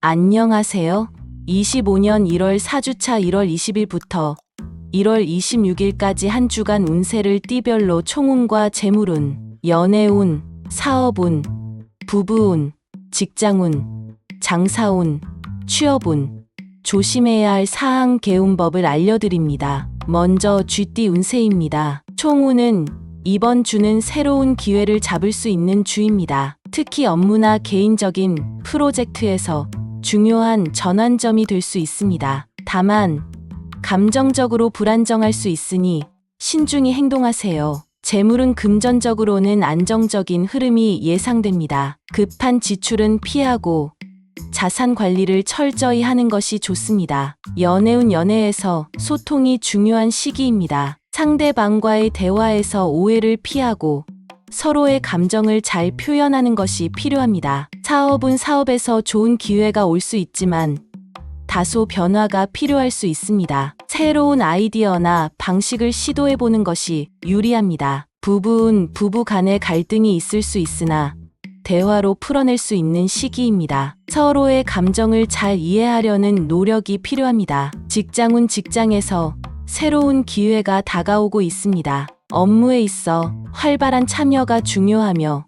안녕하세요. 25년 1월 4주차 1월 20일부터 1월 26일까지 한 주간 운세를 띠별로 총운과 재물운, 연애운, 사업운, 부부운, 직장운, 장사운, 취업운, 조심해야 할 사항 개운법을 알려드립니다. 먼저 쥐띠 운세입니다. 총운은 이번 주는 새로운 기회를 잡을 수 있는 주입니다. 특히 업무나 개인적인 프로젝트에서 중요한 전환점이 될 수 있습니다. 다만 감정적으로 불안정할 수 있으니 신중히 행동하세요. 재물은 금전적으로는 안정적인 흐름이 예상됩니다. 급한 지출은 피하고 자산 관리를 철저히 하는 것이 좋습니다. 연애운 연애에서 소통이 중요한 시기입니다. 상대방과의 대화에서 오해를 피하고 서로의 감정을 잘 표현하는 것이 필요합니다. 사업은 사업에서 좋은 기회가 올 수 있지만 다소 변화가 필요할 수 있습니다. 새로운 아이디어나 방식을 시도해보는 것이 유리합니다. 부부는 부부 간의 갈등이 있을 수 있으나 대화로 풀어낼 수 있는 시기입니다. 서로의 감정을 잘 이해하려는 노력이 필요합니다. 직장운 직장에서 새로운 기회가 다가오고 있습니다. 업무에 있어 활발한 참여가 중요하며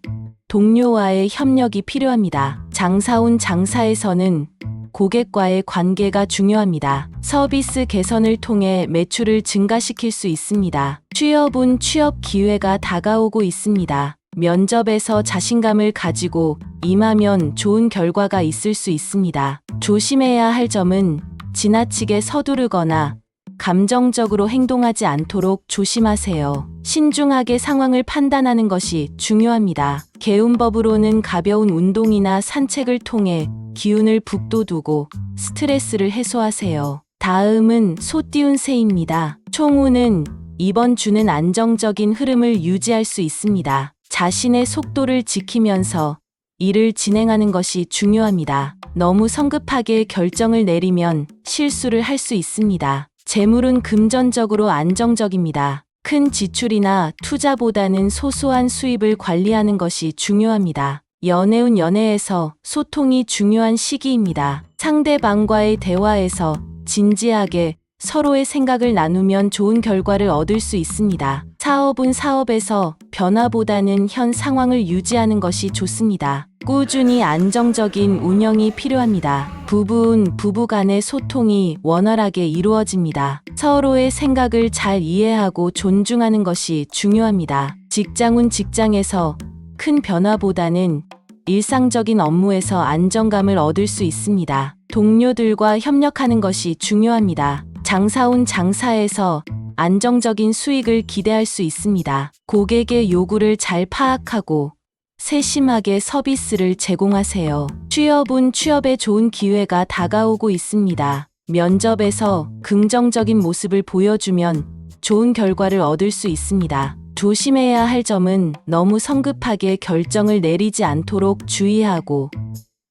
동료와의 협력이 필요합니다. 장사운 장사에서는 고객과의 관계가 중요합니다. 서비스 개선을 통해 매출을 증가시킬 수 있습니다. 취업운 취업 기회가 다가오고 있습니다. 면접에서 자신감을 가지고 임하면 좋은 결과가 있을 수 있습니다. 조심해야 할 점은 지나치게 서두르거나 감정적으로 행동하지 않도록 조심하세요. 신중하게 상황을 판단하는 것이 중요합니다. 개운법으로는 가벼운 운동이나 산책을 통해 기운을 북돋우고 스트레스를 해소하세요. 다음은 소띠 운세입니다. 총운은 이번 주는 안정적인 흐름을 유지할 수 있습니다. 자신의 속도를 지키면서 일을 진행하는 것이 중요합니다. 너무 성급하게 결정을 내리면 실수를 할 수 있습니다. 재물은 금전적으로 안정적입니다. 큰 지출이나 투자보다는 소소한 수입을 관리하는 것이 중요합니다. 연애운 연애에서 소통이 중요한 시기입니다. 상대방과의 대화에서 진지하게 서로의 생각을 나누면 좋은 결과를 얻을 수 있습니다. 사업은 사업에서 변화보다는 현 상황을 유지하는 것이 좋습니다. 꾸준히 안정적인 운영이 필요합니다. 부부는 부부 간의 소통이 원활하게 이루어집니다. 서로의 생각을 잘 이해하고 존중하는 것이 중요합니다. 직장은 직장에서 큰 변화보다는 일상적인 업무에서 안정감을 얻을 수 있습니다. 동료들과 협력하는 것이 중요합니다. 장사운 장사에서 안정적인 수익을 기대할 수 있습니다. 고객의 요구를 잘 파악하고 세심하게 서비스를 제공하세요. 취업은 취업에 좋은 기회가 다가오고 있습니다. 면접에서 긍정적인 모습을 보여주면 좋은 결과를 얻을 수 있습니다. 조심해야 할 점은 너무 성급하게 결정을 내리지 않도록 주의하고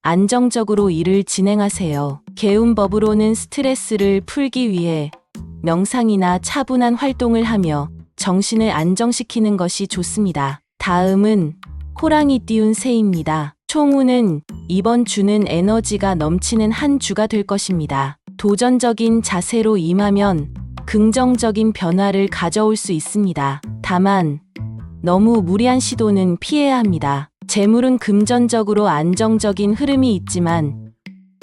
안정적으로 일을 진행하세요. 개운법으로는 스트레스를 풀기 위해 명상이나 차분한 활동을 하며 정신을 안정시키는 것이 좋습니다. 다음은 호랑이띠 운세입니다. 총운은 이번 주는 에너지가 넘치는 한 주가 될 것입니다. 도전적인 자세로 임하면 긍정적인 변화를 가져올 수 있습니다. 다만 너무 무리한 시도는 피해야 합니다. 재물은 금전적으로 안정적인 흐름이 있지만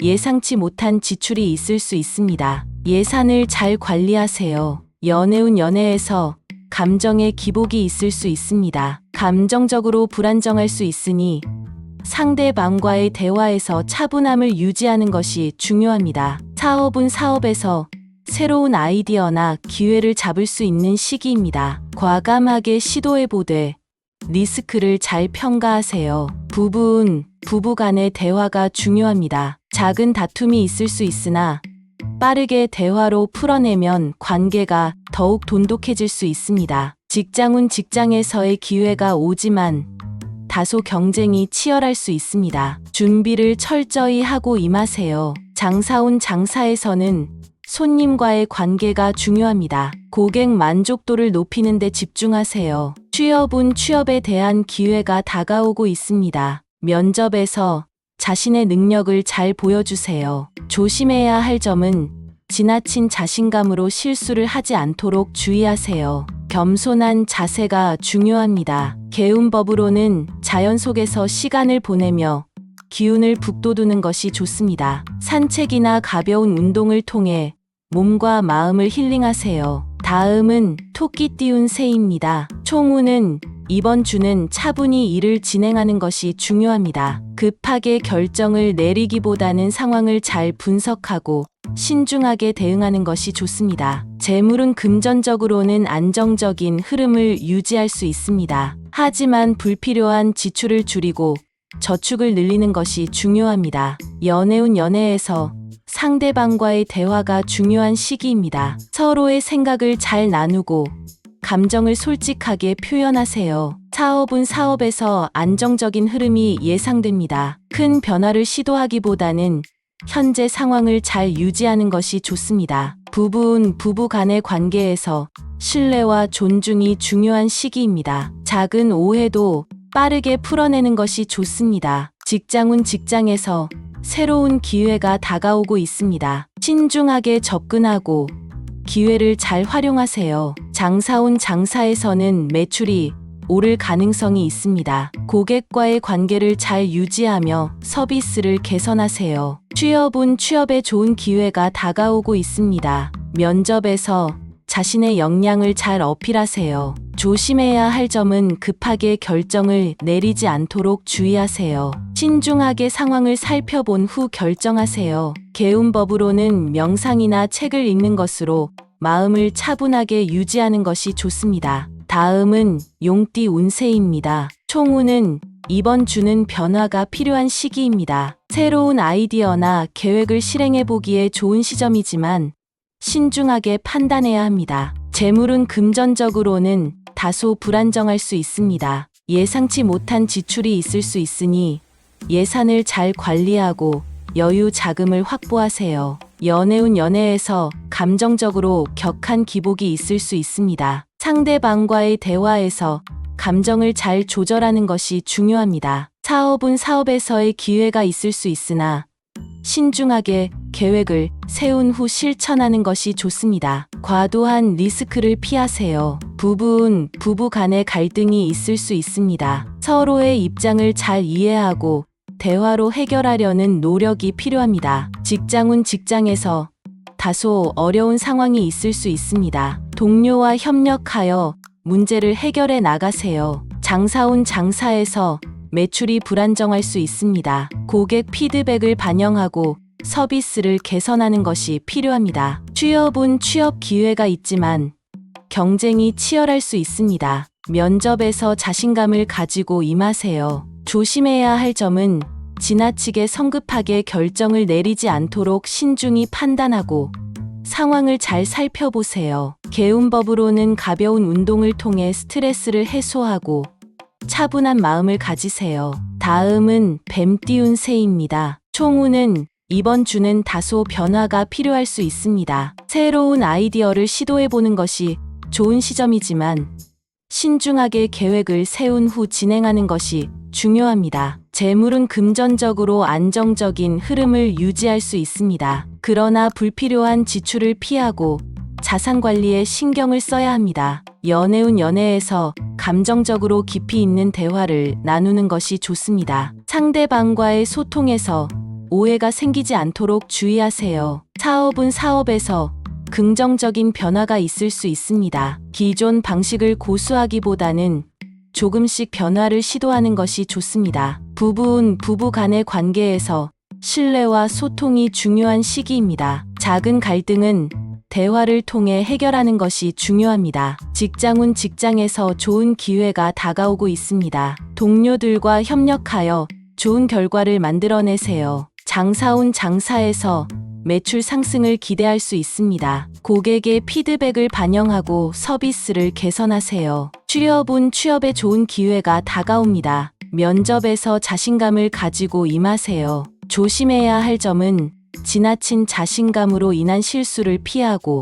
예상치 못한 지출이 있을 수 있습니다. 예산을 잘 관리하세요. 연애운 연애에서 감정의 기복이 있을 수 있습니다. 감정적으로 불안정할 수 있으니 상대방과의 대화에서 차분함을 유지하는 것이 중요합니다. 사업은 사업에서 새로운 아이디어나 기회를 잡을 수 있는 시기입니다. 과감하게 시도해보되 리스크를 잘 평가하세요. 부부는 부부 간의 대화가 중요합니다. 작은 다툼이 있을 수 있으나 빠르게 대화로 풀어내면 관계가 더욱 돈독해질 수 있습니다. 직장은 직장에서의 기회가 오지만 다소 경쟁이 치열할 수 있습니다. 준비를 철저히 하고 임하세요. 장사운 장사에서는 손님과의 관계가 중요합니다. 고객 만족도를 높이는 데 집중하세요. 취업은 취업에 대한 기회가 다가오고 있습니다. 면접에서 자신의 능력을 잘 보여주세요. 조심해야 할 점은 지나친 자신감으로 실수를 하지 않도록 주의하세요. 겸손한 자세가 중요합니다. 개운법으로는 자연 속에서 시간을 보내며 기운을 북돋우는 것이 좋습니다. 산책이나 가벼운 운동을 통해 몸과 마음을 힐링하세요. 다음은 토끼띠운 새입니다. 총운은 이번 주는 차분히 일을 진행하는 것이 중요합니다. 급하게 결정을 내리기보다는 상황을 잘 분석하고 신중하게 대응하는 것이 좋습니다. 재물은 금전적으로는 안정적인 흐름을 유지할 수 있습니다. 하지만 불필요한 지출을 줄이고 저축을 늘리는 것이 중요합니다. 연애운 연애에서 상대방과의 대화가 중요한 시기입니다. 서로의 생각을 잘 나누고 감정을 솔직하게 표현하세요. 사업은 사업에서 안정적인 흐름이 예상됩니다. 큰 변화를 시도하기보다는 현재 상황을 잘 유지하는 것이 좋습니다. 부부는 부부 간의 관계에서 신뢰와 존중이 중요한 시기입니다. 작은 오해도 빠르게 풀어내는 것이 좋습니다. 직장은 직장에서 새로운 기회가 다가오고 있습니다. 신중하게 접근하고 기회를 잘 활용하세요. 장사운 장사에서는 매출이 오를 가능성이 있습니다. 고객과의 관계를 잘 유지하며 서비스를 개선하세요. 취업은 취업에 좋은 기회가 다가오고 있습니다. 면접에서 자신의 역량을 잘 어필하세요. 조심해야 할 점은 급하게 결정을 내리지 않도록 주의하세요. 신중하게 상황을 살펴본 후 결정하세요. 개운법으로는 명상이나 책을 읽는 것으로 마음을 차분하게 유지하는 것이 좋습니다. 다음은 용띠 운세입니다. 총운은 이번 주는 변화가 필요한 시기입니다. 새로운 아이디어나 계획을 실행해 보기에 좋은 시점이지만 신중하게 판단해야 합니다. 재물은 금전적으로는 다소 불안정할 수 있습니다. 예상치 못한 지출이 있을 수 있으니 예산을 잘 관리하고 여유 자금을 확보하세요. 연애운 연애에서 감정적으로 격한 기복이 있을 수 있습니다. 상대방과의 대화에서 감정을 잘 조절하는 것이 중요합니다. 사업은 사업에서의 기회가 있을 수 있으나 신중하게 계획을 세운 후 실천하는 것이 좋습니다. 과도한 리스크를 피하세요. 부부는 부부 간의 갈등이 있을 수 있습니다. 서로의 입장을 잘 이해하고 대화로 해결하려는 노력이 필요합니다. 직장은 직장에서 다소 어려운 상황이 있을 수 있습니다. 동료와 협력하여 문제를 해결해 나가세요. 장사운 장사에서 매출이 불안정할 수 있습니다. 고객 피드백을 반영하고 서비스를 개선하는 것이 필요합니다. 취업은 취업 기회가 있지만 경쟁이 치열할 수 있습니다. 면접에서 자신감을 가지고 임하세요. 조심해야 할 점은 지나치게 성급하게 결정을 내리지 않도록 신중히 판단하고 상황을 잘 살펴보세요. 개운법으로는 가벼운 운동을 통해 스트레스를 해소하고 차분한 마음을 가지세요. 다음은 뱀띠운 새입니다. 총운은 이번 주는 다소 변화가 필요할 수 있습니다. 새로운 아이디어를 시도해보는 것이 좋은 시점이지만 신중하게 계획을 세운 후 진행하는 것이 중요합니다. 재물은 금전적으로 안정적인 흐름을 유지할 수 있습니다. 그러나 불필요한 지출을 피하고 자산 관리에 신경을 써야 합니다. 연애운 연애에서 감정적으로 깊이 있는 대화를 나누는 것이 좋습니다. 상대방과의 소통에서 오해가 생기지 않도록 주의하세요. 사업은 사업에서 긍정적인 변화가 있을 수 있습니다. 기존 방식을 고수하기보다는 조금씩 변화를 시도하는 것이 좋습니다. 부부는 부부 간의 관계에서 신뢰와 소통이 중요한 시기입니다. 작은 갈등은 대화를 통해 해결하는 것이 중요합니다. 직장은 직장에서 좋은 기회가 다가오고 있습니다. 동료들과 협력하여 좋은 결과를 만들어내세요. 장사운 장사에서 매출 상승을 기대할 수 있습니다. 고객의 피드백을 반영하고 서비스를 개선하세요. 취업은 취업에 좋은 기회가 다가옵니다. 면접에서 자신감을 가지고 임하세요. 조심해야 할 점은 지나친 자신감으로 인한 실수를 피하고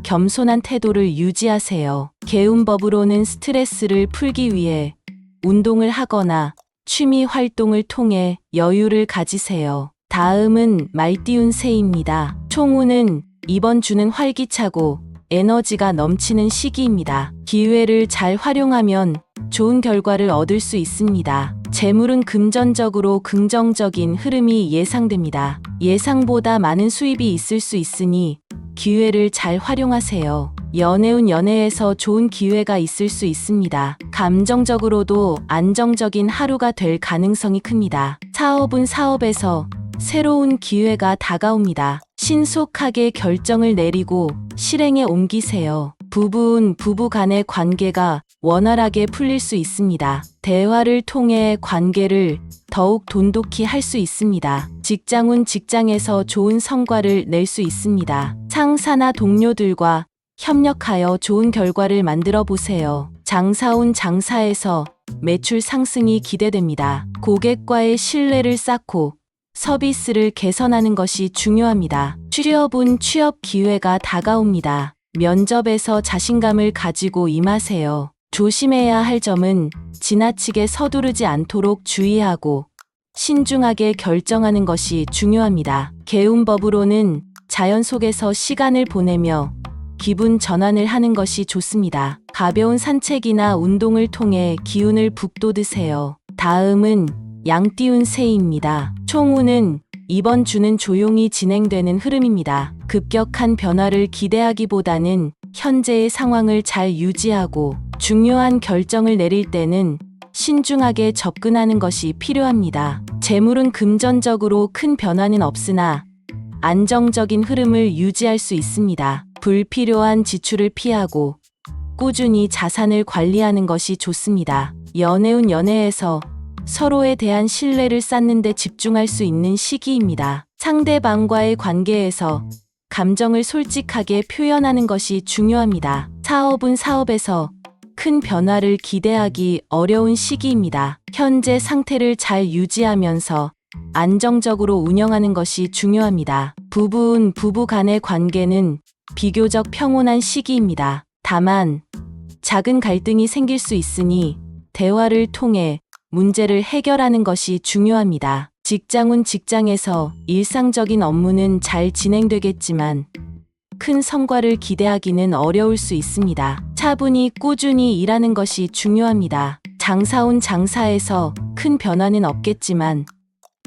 겸손한 태도를 유지하세요. 개운법으로는 스트레스를 풀기 위해 운동을 하거나 취미 활동을 통해 여유를 가지세요. 다음은 말띠운 새입니다. 총운은 이번 주는 활기차고 에너지가 넘치는 시기입니다. 기회를 잘 활용하면 좋은 결과를 얻을 수 있습니다. 재물은 금전적으로 긍정적인 흐름이 예상됩니다. 예상보다 많은 수입이 있을 수 있으니 기회를 잘 활용하세요. 연애운 연애에서 좋은 기회가 있을 수 있습니다. 감정적으로도 안정적인 하루가 될 가능성이 큽니다. 사업은 사업에서 새로운 기회가 다가옵니다. 신속하게 결정을 내리고 실행에 옮기세요. 부부는 부부 간의 관계가 원활하게 풀릴 수 있습니다. 대화를 통해 관계를 더욱 돈독히 할 수 있습니다. 직장운 직장에서 좋은 성과를 낼 수 있습니다. 상사나 동료들과 협력하여 좋은 결과를 만들어 보세요. 장사운 장사에서 매출 상승이 기대됩니다. 고객과의 신뢰를 쌓고 서비스를 개선하는 것이 중요합니다. 취업은 취업 기회가 다가옵니다. 면접에서 자신감을 가지고 임하세요. 조심해야 할 점은 지나치게 서두르지 않도록 주의하고 신중하게 결정하는 것이 중요합니다. 개운법으로는 자연 속에서 시간을 보내며 기분 전환을 하는 것이 좋습니다. 가벼운 산책이나 운동을 통해 기운을 북돋으세요. 다음은 양띠운 새입니다. 총운은 이번 주는 조용히 진행되는 흐름입니다. 급격한 변화를 기대하기보다는 현재의 상황을 잘 유지하고 중요한 결정을 내릴 때는 신중하게 접근하는 것이 필요합니다. 재물은 금전적으로 큰 변화는 없으나 안정적인 흐름을 유지할 수 있습니다. 불필요한 지출을 피하고 꾸준히 자산을 관리하는 것이 좋습니다. 연애운 연애에서 서로에 대한 신뢰를 쌓는 데 집중할 수 있는 시기입니다. 상대방과의 관계에서 감정을 솔직하게 표현하는 것이 중요합니다. 사업은 사업에서 큰 변화를 기대하기 어려운 시기입니다. 현재 상태를 잘 유지하면서 안정적으로 운영하는 것이 중요합니다. 부부는 부부 간의 관계는 비교적 평온한 시기입니다. 다만 작은 갈등이 생길 수 있으니 대화를 통해 문제를 해결하는 것이 중요합니다. 직장운 직장에서 일상적인 업무는 잘 진행되겠지만 큰 성과를 기대하기는 어려울 수 있습니다. 차분히 꾸준히 일하는 것이 중요합니다. 장사운 장사에서 큰 변화는 없겠지만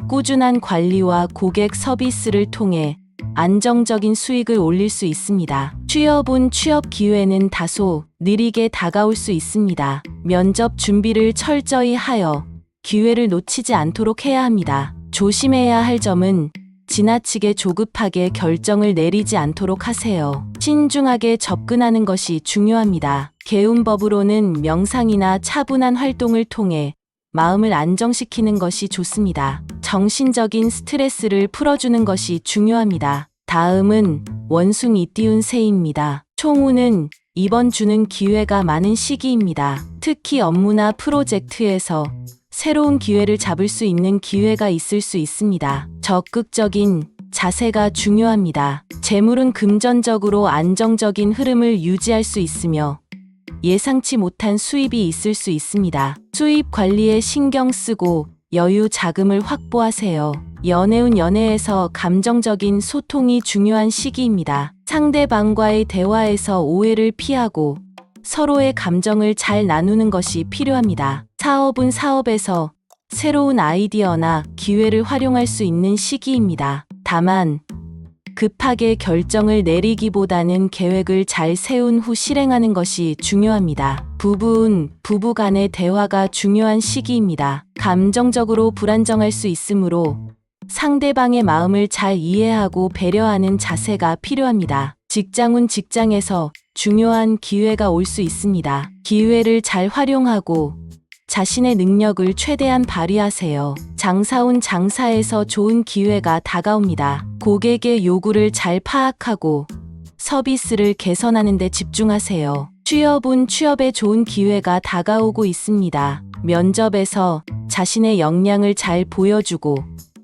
꾸준한 관리와 고객 서비스를 통해 안정적인 수익을 올릴 수 있습니다. 취업은 취업 기회는 다소 느리게 다가올 수 있습니다. 면접 준비를 철저히 하여 기회를 놓치지 않도록 해야 합니다. 조심해야 할 점은 지나치게 조급하게 결정을 내리지 않도록 하세요. 신중하게 접근하는 것이 중요합니다. 개운법으로는 명상이나 차분한 활동을 통해 마음을 안정시키는 것이 좋습니다. 정신적인 스트레스를 풀어주는 것이 중요합니다. 다음은 원숭이 띠운 새입니다. 총운은 이번 주는 기회가 많은 시기입니다. 특히 업무나 프로젝트에서 새로운 기회를 잡을 수 있는 기회가 있을 수 있습니다. 적극적인 자세가 중요합니다. 재물은 금전적으로 안정적인 흐름을 유지할 수 있으며 예상치 못한 수입이 있을 수 있습니다. 수입 관리에 신경 쓰고 여유 자금을 확보하세요. 연애운 연애에서 감정적인 소통이 중요한 시기입니다. 상대방과의 대화에서 오해를 피하고 서로의 감정을 잘 나누는 것이 필요합니다. 사업은 사업에서 새로운 아이디어나 기회를 활용할 수 있는 시기입니다. 다만 급하게 결정을 내리기보다는 계획을 잘 세운 후 실행하는 것이 중요합니다. 부부는 부부 간의 대화가 중요한 시기입니다. 감정적으로 불안정할 수 있으므로 상대방의 마음을 잘 이해하고 배려하는 자세가 필요합니다. 직장운 직장에서 중요한 기회가 올 수 있습니다. 기회를 잘 활용하고 자신의 능력을 최대한 발휘하세요. 장사운 장사에서 좋은 기회가 다가옵니다. 고객의 요구를 잘 파악하고 서비스를 개선하는 데 집중하세요. 취업은 취업에 좋은 기회가 다가오고 있습니다. 면접에서 자신의 역량을 잘 보여주고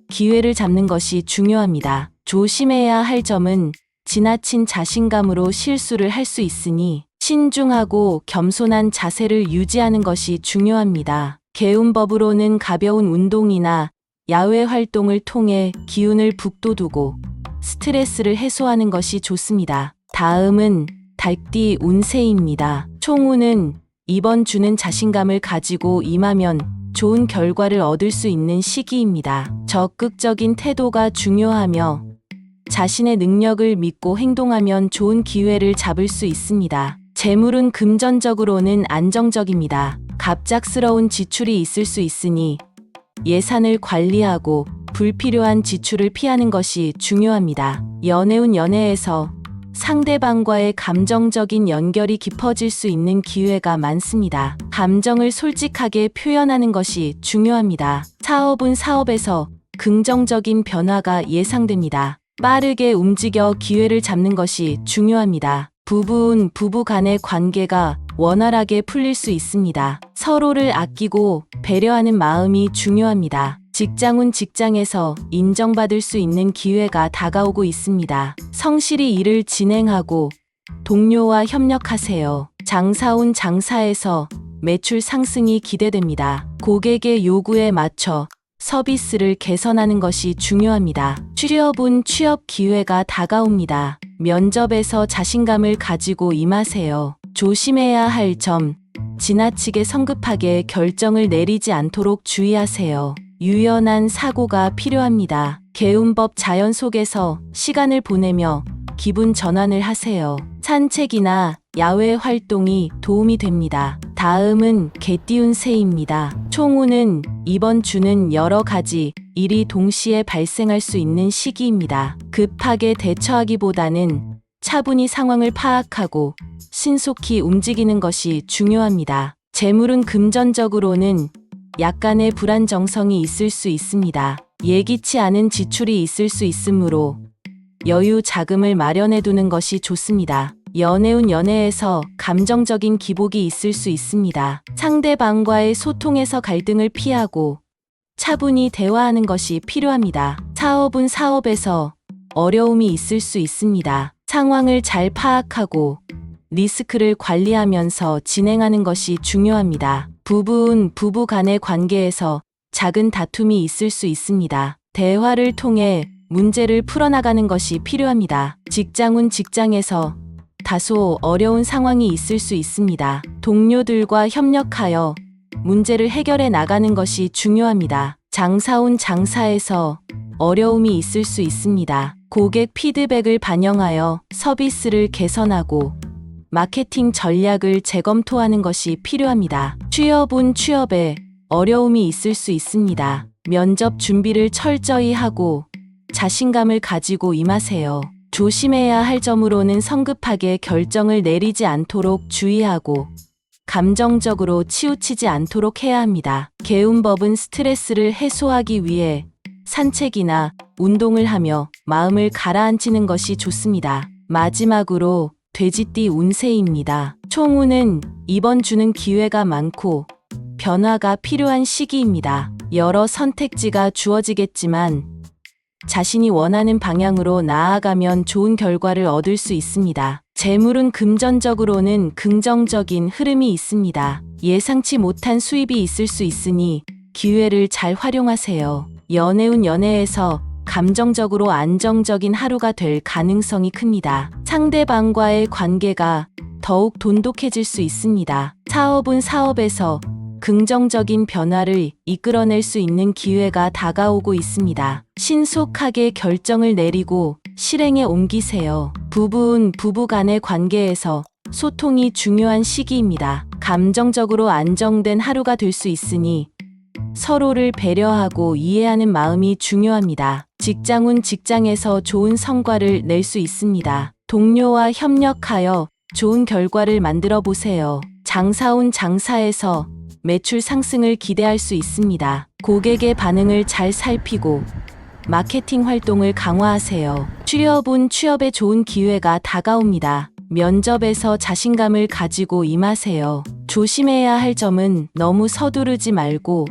기회를 잡는 것이 중요합니다. 조심해야 할 점은 지나친 자신감으로 실수를 할 수 있으니 신중하고 겸손한 자세를 유지하는 것이 중요합니다. 개운법으로는 가벼운 운동이나 야외 활동을 통해 기운을 북돋우고 스트레스를 해소하는 것이 좋습니다. 다음은 달띠 운세입니다. 총운은 이번 주는 자신감을 가지고 임하면 좋은 결과를 얻을 수 있는 시기입니다. 적극적인 태도가 중요하며 자신의 능력을 믿고 행동하면 좋은 기회를 잡을 수 있습니다. 재물은 금전적으로는 안정적입니다. 갑작스러운 지출이 있을 수 있으니 예산을 관리하고 불필요한 지출을 피하는 것이 중요합니다. 연애운 연애에서 상대방과의 감정적인 연결이 깊어질 수 있는 기회가 많습니다. 감정을 솔직하게 표현하는 것이 중요합니다. 사업은 사업에서 긍정적인 변화가 예상됩니다. 빠르게 움직여 기회를 잡는 것이 중요합니다. 부부는 부부 간의 관계가 원활하게 풀릴 수 있습니다. 서로를 아끼고 배려하는 마음이 중요합니다. 직장운 직장에서 인정받을 수 있는 기회가 다가오고 있습니다. 성실히 일을 진행하고 동료와 협력하세요. 장사운 장사에서 매출 상승이 기대됩니다. 고객의 요구에 맞춰 서비스를 개선하는 것이 중요합니다. 취업은 취업 기회가 다가옵니다. 면접에서 자신감을 가지고 임하세요. 조심해야 할 점, 지나치게 성급하게 결정을 내리지 않도록 주의하세요. 유연한 사고가 필요합니다. 개운법 자연 속에서 시간을 보내며 기분 전환을 하세요. 산책이나 야외 활동이 도움이 됩니다. 다음은 개띠운세입니다. 총운은 이번 주는 여러 가지 일이 동시에 발생할 수 있는 시기입니다. 급하게 대처하기보다는 차분히 상황을 파악하고 신속히 움직이는 것이 중요합니다. 재물은 금전적으로는 약간의 불안정성이 있을 수 있습니다. 예기치 않은 지출이 있을 수 있으므로 여유 자금을 마련해 두는 것이 좋습니다. 연애운 연애에서 감정적인 기복이 있을 수 있습니다. 상대방과의 소통에서 갈등을 피하고 차분히 대화하는 것이 필요합니다. 사업은 사업에서 어려움이 있을 수 있습니다. 상황을 잘 파악하고 리스크를 관리하면서 진행하는 것이 중요합니다. 부부는 부부 간의 관계에서 작은 다툼이 있을 수 있습니다. 대화를 통해 문제를 풀어나가는 것이 필요합니다. 직장운 직장에서 다소 어려운 상황이 있을 수 있습니다. 동료들과 협력하여 문제를 해결해 나가는 것이 중요합니다. 장사운 장사에서 어려움이 있을 수 있습니다. 고객 피드백을 반영하여 서비스를 개선하고 마케팅 전략을 재검토하는 것이 필요합니다. 취업은 취업에 어려움이 있을 수 있습니다. 면접 준비를 철저히 하고 자신감을 가지고 임하세요. 조심해야 할 점으로는 성급하게 결정을 내리지 않도록 주의하고 감정적으로 치우치지 않도록 해야 합니다. 개운법은 스트레스를 해소하기 위해 산책이나 운동을 하며 마음을 가라앉히는 것이 좋습니다. 마지막으로 돼지띠 운세입니다. 총운은 이번 주는 기회가 많고 변화가 필요한 시기입니다. 여러 선택지가 주어지겠지만 자신이 원하는 방향으로 나아가면 좋은 결과를 얻을 수 있습니다. 재물은 금전적으로는 긍정적인 흐름이 있습니다. 예상치 못한 수입이 있을 수 있으니 기회를 잘 활용하세요. 연애운 연애에서 감정적으로 안정적인 하루가 될 가능성이 큽니다. 상대방과의 관계가 더욱 돈독해질 수 있습니다. 사업은 사업에서 긍정적인 변화를 이끌어낼 수 있는 기회가 다가오고 있습니다. 신속하게 결정을 내리고 실행에 옮기세요. 부부는 부부 간의 관계에서 소통이 중요한 시기입니다. 감정적으로 안정된 하루가 될 수 있으니 서로를 배려하고 이해하는 마음이 중요합니다. 직장운 직장에서 좋은 성과를 낼 수 있습니다. 동료와 협력하여 좋은 결과를 만들어 보세요. 장사운 장사에서 매출 상승을 기대할 수 있습니다. 고객의 반응을 잘 살피고 마케팅 활동을 강화하세요. 취업은 취업에 좋은 기회가 다가옵니다. 면접에서 자신감을 가지고 임하세요. 조심해야 할 점은 너무 서두르지 말고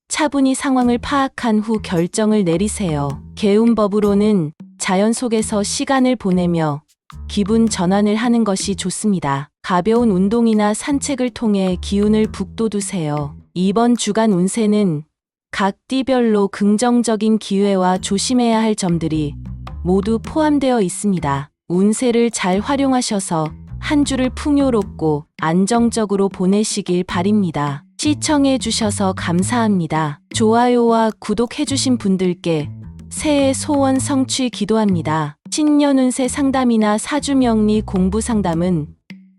차분히 상황을 파악한 후 결정을 내리세요. 개운법으로는 자연 속에서 시간을 보내며 기분 전환을 하는 것이 좋습니다. 가벼운 운동이나 산책을 통해 기운을 북돋우세요. 이번 주간 운세는 각 띠별로 긍정적인 기회와 조심해야 할 점들이 모두 포함되어 있습니다. 운세를 잘 활용하셔서 한 주를 풍요롭고 안정적으로 보내시길 바랍니다. 시청해 주셔서 감사합니다. 좋아요와 구독해 주신 분들께 새해 소원 성취 기도합니다. 신년 운세 상담이나 사주 명리 공부 상담은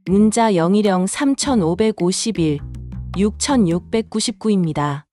문자 010-3551 6699입니다.